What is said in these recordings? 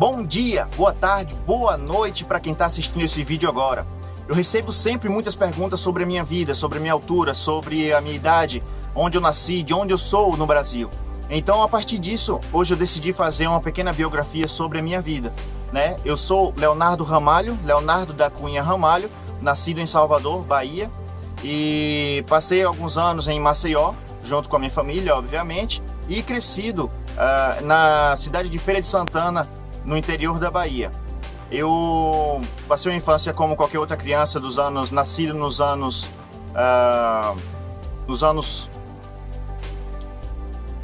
Bom dia, boa tarde, boa noite para quem está assistindo esse vídeo agora. Eu recebo sempre muitas perguntas sobre a minha vida, sobre a minha altura, sobre a minha idade, onde eu nasci, de onde eu sou no Brasil. Então, a partir disso, hoje eu decidi fazer uma pequena biografia sobre a minha vida, né? Eu sou Leonardo Ramalho, Leonardo da Cunha Ramalho, nascido em Salvador, Bahia, e passei alguns anos em Maceió, junto com a minha família, obviamente, e crescido na cidade de Feira de Santana, no interior da Bahia. Eu passei uma infância como qualquer outra criança nascido nos anos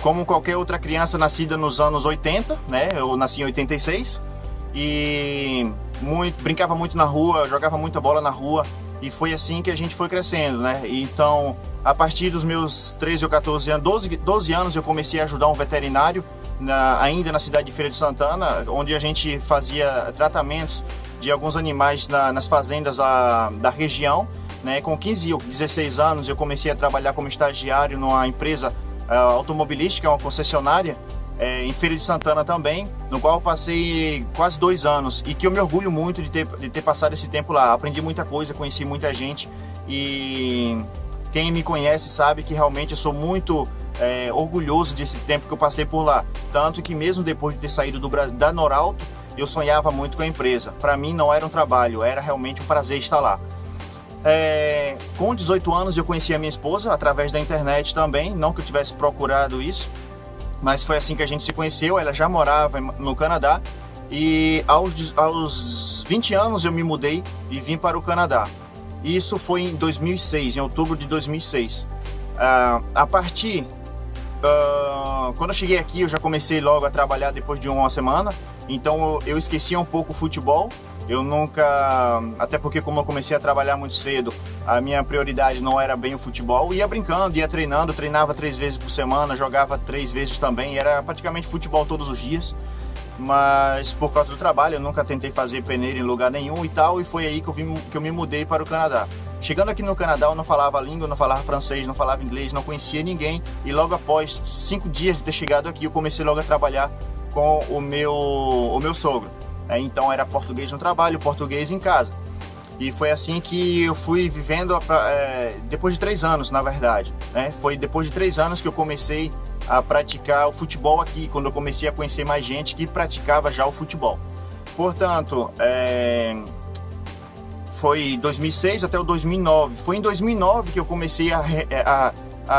como qualquer outra criança nascida nos anos 80, né? Eu nasci em 86 e brincava muito na rua, jogava muita bola na rua, e foi assim que a gente foi crescendo, né? Então, a partir dos meus 13 ou 14 anos, 12 anos, eu comecei a ajudar um veterinário ainda na cidade de Feira de Santana, onde a gente fazia tratamentos de alguns animais nas fazendas da região, né? Com 15 ou 16 anos eu comecei a trabalhar como estagiário numa empresa automobilística, uma concessionária em Feira de Santana também, no qual eu passei quase 2 anos, e que eu me orgulho muito de ter passado esse tempo lá. Aprendi muita coisa, conheci muita gente, e quem me conhece sabe que realmente eu sou muito orgulhoso desse tempo que eu passei por lá. Tanto que mesmo depois de ter saído da Norauto, eu sonhava muito com a empresa. Para mim não era um trabalho, era realmente um prazer estar lá. Com 18 anos eu conheci a minha esposa através da internet também, não que eu tivesse procurado isso, mas foi assim que a gente se conheceu. Ela já morava no Canadá, e aos 20 anos eu me mudei e vim para o Canadá. Isso foi em 2006, em outubro de 2006. Quando eu cheguei aqui, eu já comecei logo a trabalhar depois de uma semana, então eu esqueci um pouco o futebol. Eu nunca, até porque como eu comecei a trabalhar muito cedo, a minha prioridade não era bem o futebol. Ia brincando, ia treinando, treinava 3 vezes por semana, jogava 3 vezes também, era praticamente futebol todos os dias. Mas por causa do trabalho eu nunca tentei fazer peneira em lugar nenhum e tal, e foi aí que eu me mudei para o Canadá. Chegando aqui no Canadá, eu não falava a língua, não falava francês, não falava inglês, não conhecia ninguém, e logo após 5 dias de ter chegado aqui, eu comecei logo a trabalhar com o meu sogro. Então era português no trabalho, português em casa. E foi assim que eu fui vivendo, depois de 3 anos, na verdade, né? Foi depois de 3 anos que eu comecei a praticar o futebol aqui, quando eu comecei a conhecer mais gente que praticava já o futebol. Portanto, foi 2006 até o 2009. Foi em 2009 que eu comecei a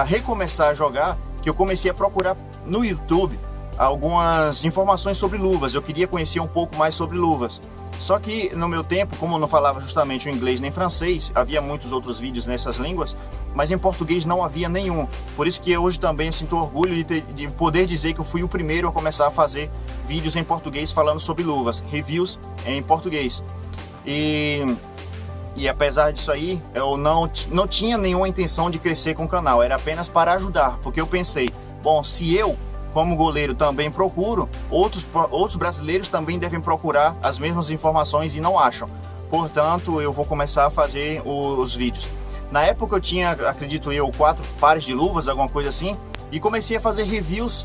recomeçar a jogar, que eu comecei a procurar no YouTube algumas informações sobre luvas. Eu queria conhecer um pouco mais sobre luvas. Só que no meu tempo, como eu não falava justamente o inglês nem francês, havia muitos outros vídeos nessas línguas, mas em português não havia nenhum. Por isso que hoje também eu sinto orgulho de poder dizer que eu fui o primeiro a começar a fazer vídeos em português falando sobre luvas, reviews em português. E apesar disso aí, eu não tinha nenhuma intenção de crescer com o canal, era apenas para ajudar, porque eu pensei, bom, se eu como goleiro também procuro, outros brasileiros também devem procurar as mesmas informações e não acham. Portanto, eu vou começar a fazer os vídeos. Na época eu tinha, acredito eu, 4 pares de luvas, alguma coisa assim, e comecei a fazer reviews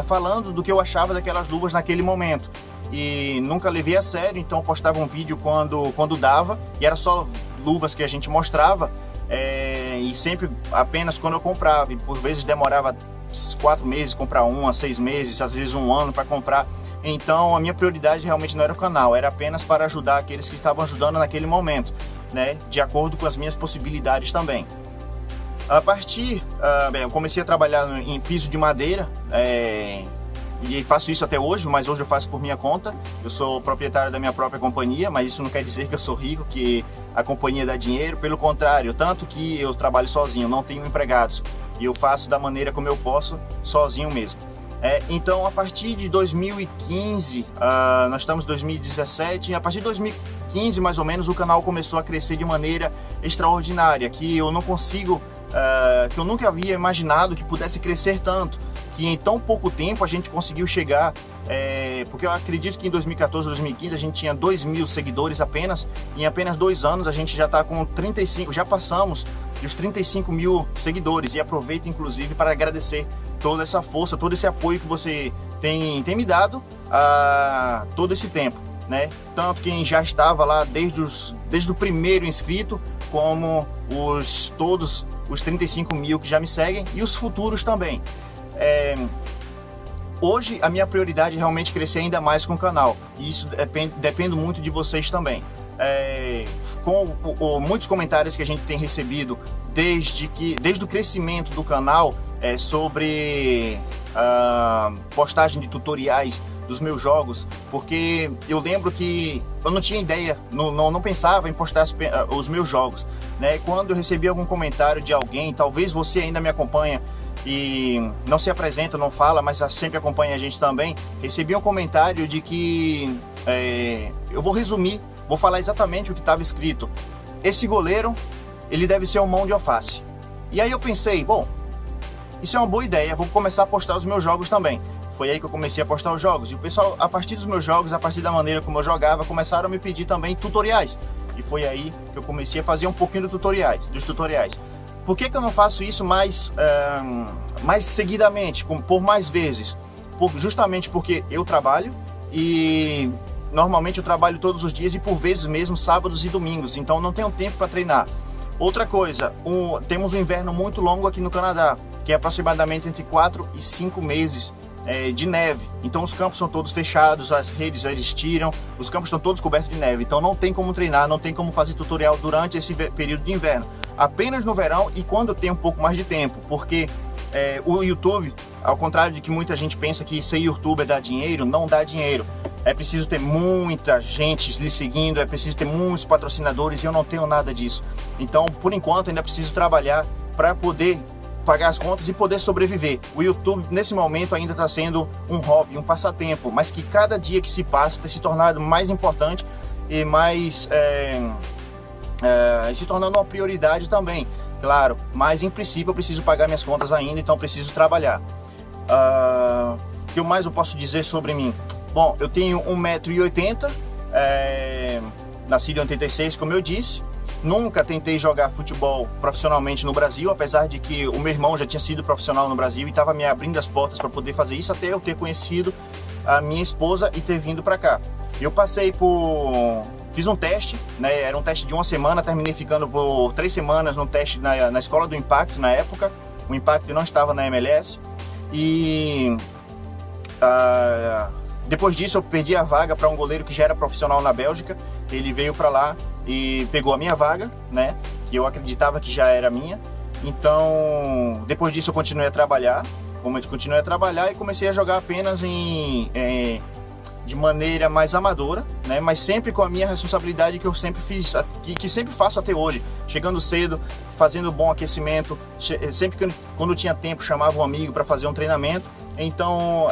falando do que eu achava daquelas luvas naquele momento. E nunca levei a sério, então postava um vídeo quando dava, e era só luvas que a gente mostrava, e sempre apenas quando eu comprava, e por vezes demorava 4 meses comprar uma, 6 meses, às vezes 1 ano para comprar. Então a minha prioridade realmente não era o canal, era apenas para ajudar aqueles que estavam ajudando naquele momento, né, de acordo com as minhas possibilidades também. A partir, eu comecei a trabalhar em piso de madeira, e faço isso até hoje, mas hoje eu faço por minha conta. Eu sou proprietário da minha própria companhia, mas isso não quer dizer que eu sou rico, que a companhia dá dinheiro. Pelo contrário, tanto que eu trabalho sozinho, não tenho empregados, e eu faço da maneira como eu posso, sozinho mesmo. Então a partir de 2015, nós estamos em 2017, e a partir de 2015 mais ou menos o canal começou a crescer de maneira extraordinária, que eu não consigo, que eu nunca havia imaginado que pudesse crescer tanto, que em tão pouco tempo a gente conseguiu chegar, porque eu acredito que em 2014, 2015 a gente tinha 2.000 seguidores apenas, e em apenas 2 anos a gente já está com 35, já passamos dos 35 mil seguidores, e aproveito inclusive para agradecer toda essa força, todo esse apoio que você tem me dado, todo esse tempo, né? Tanto quem já estava lá desde o primeiro inscrito, como todos os 35 mil que já me seguem e os futuros também. Hoje a minha prioridade é realmente crescer ainda mais com o canal, e isso depende muito de vocês também. Com muitos comentários que a gente tem recebido desde o crescimento do canal sobre postagem de tutoriais dos meus jogos, porque eu lembro que eu não tinha ideia, não pensava em postar os meus jogos, né? Quando eu recebi algum comentário de alguém, talvez você ainda me acompanha e não se apresenta, não fala, mas sempre acompanha a gente também, recebi um comentário de que eu vou resumir, vou falar exatamente o que estava escrito: esse goleiro, ele deve ser um mão de alface. E aí eu pensei, bom, isso é uma boa ideia, vou começar a postar os meus jogos também. Foi aí que eu comecei a postar os jogos, e o pessoal, a partir dos meus jogos, a partir da maneira como eu jogava, começaram a me pedir também tutoriais. E foi aí que eu comecei a fazer um pouquinho dos tutoriais. Por que eu não faço isso mais seguidamente, por mais vezes? Justamente porque eu trabalho, e normalmente eu trabalho todos os dias, e por vezes mesmo sábados e domingos, então não tenho tempo para treinar. Outra coisa, temos um inverno muito longo aqui no Canadá, que é aproximadamente entre 4 e 5 meses de neve. Então os campos são todos fechados, as redes eles tiram, os campos estão todos cobertos de neve, então não tem como treinar, não tem como fazer tutorial durante esse período de inverno, apenas no verão e quando tem um pouco mais de tempo, porque o YouTube, ao contrário de que muita gente pensa que ser youtuber dá dinheiro, não dá dinheiro. É preciso ter muita gente lhe seguindo, é preciso ter muitos patrocinadores, e eu não tenho nada disso. Então, por enquanto, ainda preciso trabalhar para poder pagar as contas e poder sobreviver. O YouTube, nesse momento, ainda está sendo um hobby, um passatempo, mas que cada dia que se passa tem se tornado mais importante e mais se tornando uma prioridade também, claro. Mas, em princípio, eu preciso pagar minhas contas ainda, então preciso trabalhar. O que mais eu posso dizer sobre mim? Bom, eu tenho 1,80 m, nascido em 86, como eu disse. Nunca tentei jogar futebol profissionalmente no Brasil, apesar de que o meu irmão já tinha sido profissional no Brasil e estava me abrindo as portas para poder fazer isso, até eu ter conhecido a minha esposa e ter vindo para cá. Eu fiz um teste, né? Era um teste de 1 semana, terminei ficando por 3 semanas no teste na escola do Impact na época. O Impact não estava na MLS e depois disso eu perdi a vaga para um goleiro que já era profissional na Bélgica. Ele veio para lá e pegou a minha vaga, né, que eu acreditava que já era minha. Então, depois disso eu continuei a trabalhar, e comecei a jogar apenas de maneira mais amadora, né, mas sempre com a minha responsabilidade que eu sempre fiz, que sempre faço até hoje, chegando cedo, fazendo bom aquecimento, sempre quando tinha tempo chamava um amigo para fazer um treinamento. Então,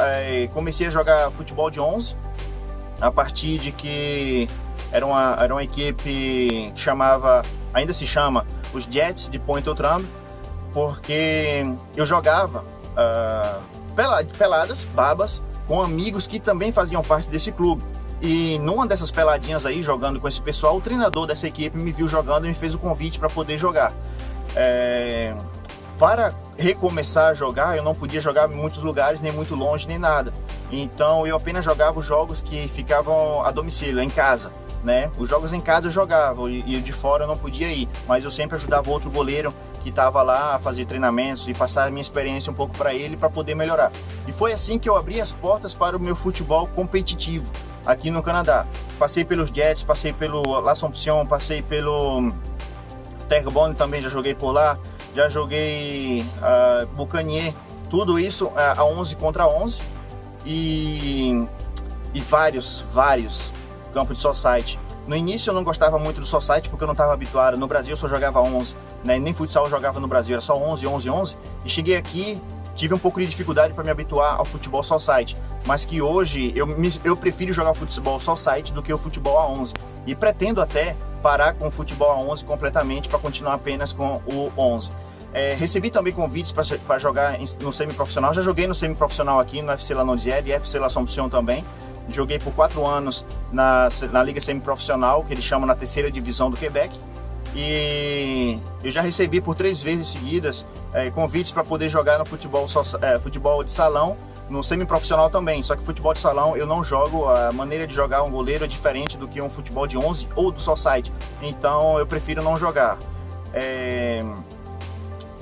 comecei a jogar futebol de 11, a partir de que era uma equipe que ainda se chama os Jets de Pointe aux Trembles, porque eu jogava peladas, babas, com amigos que também faziam parte desse clube. E numa dessas peladinhas aí, jogando com esse pessoal, o treinador dessa equipe me viu jogando e me fez o convite para poder jogar. Para recomeçar a jogar, eu não podia jogar em muitos lugares, nem muito longe, nem nada. Então eu apenas jogava os jogos que ficavam a domicílio, em casa, né? Os jogos em casa eu jogava e de fora eu não podia ir, mas eu sempre ajudava outro goleiro que estava lá a fazer treinamentos e passar a minha experiência um pouco para ele, para poder melhorar. E foi assim que eu abri as portas para o meu futebol competitivo aqui no Canadá. Passei pelos Jets, passei pelo L'Assomption, passei pelo Terrebonne, também já joguei por lá, já joguei Bucanier, tudo isso a 11 contra 11 e vários campos de society. No início eu não gostava muito do society porque eu não estava habituado. No Brasil eu só jogava 11, né? Nem futsal eu jogava no Brasil, era só 11. E cheguei aqui, tive um pouco de dificuldade para me habituar ao futebol society, mas que hoje eu prefiro jogar futebol society do que o futebol a 11. E pretendo até parar com o futebol a 11 completamente para continuar apenas com o 11. Recebi também convites para jogar no semiprofissional. Já joguei no semiprofissional aqui no FC Lanaudière e FC L'Assomption também. Joguei por 4 anos na liga semiprofissional, que eles chamam na 3ª divisão do Quebec. E eu já recebi por 3 vezes seguidas convites para poder jogar no futebol de salão no semiprofissional também, só que futebol de salão eu não jogo, a maneira de jogar um goleiro é diferente do que um futebol de 11 ou do society, então eu prefiro não jogar.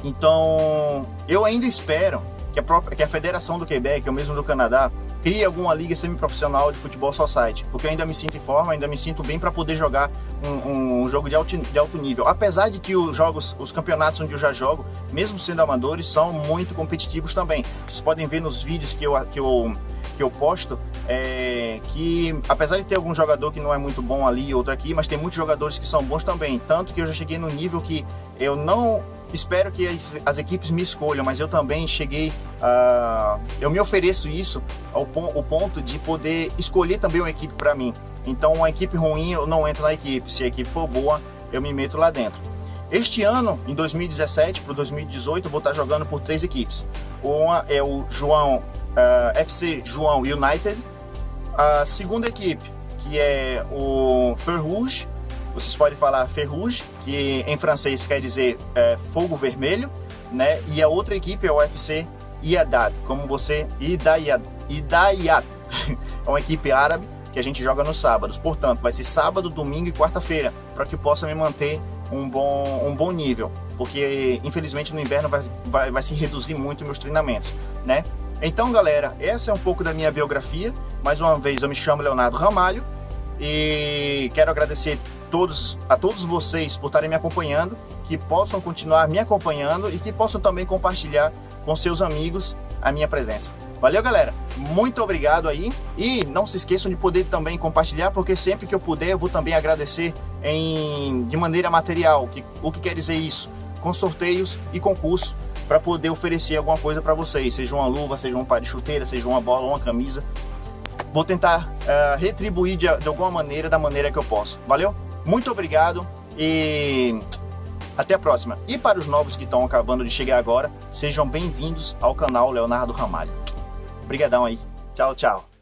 Então eu ainda espero que a Federação do Quebec, ou mesmo do Canadá, crie alguma liga semiprofissional de futebol society, porque eu ainda me sinto em forma, ainda me sinto bem para poder jogar um jogo de alto nível. Apesar de que os campeonatos onde eu já jogo, mesmo sendo amadores, são muito competitivos também. Vocês podem ver nos vídeos que eu posto, que apesar de ter algum jogador que não é muito bom ali e outro aqui, mas tem muitos jogadores que são bons também, tanto que eu já cheguei no nível que eu não espero que as equipes me escolham, mas eu também cheguei eu me ofereço isso ao ponto de poder escolher também uma equipe para mim. Então uma equipe ruim eu não entro na equipe, se a equipe for boa eu me meto lá dentro. Este ano, em 2017 para 2018, eu vou estar jogando por 3 equipes. Uma é o FC João United, a segunda equipe, que é o Feu Rouge, vocês podem falar Feu Rouge, que em francês quer dizer fogo vermelho, né? E a outra equipe é o FC Iadad, como você Idayat, é uma equipe árabe que a gente joga nos sábados. Portanto, vai ser sábado, domingo e quarta-feira, para que possa me manter um bom nível, porque infelizmente no inverno vai se reduzir muito meus treinamentos, né? Então, galera, essa é um pouco da minha biografia. Mais uma vez, eu me chamo Leonardo Ramalho e quero agradecer a todos vocês por estarem me acompanhando, que possam continuar me acompanhando e que possam também compartilhar com seus amigos a minha presença. Valeu, galera, muito obrigado aí, e não se esqueçam de poder também compartilhar, porque sempre que eu puder eu vou também agradecer de maneira material. O que quer dizer isso? Com sorteios e concursos, para poder oferecer alguma coisa para vocês, seja uma luva, seja um par de chuteira, seja uma bola, uma camisa. Vou tentar retribuir de alguma maneira, da maneira que eu posso. Valeu? Muito obrigado e até a próxima. E para os novos que estão acabando de chegar agora, sejam bem-vindos ao canal Leonardo Ramalho. Obrigadão aí. Tchau, tchau.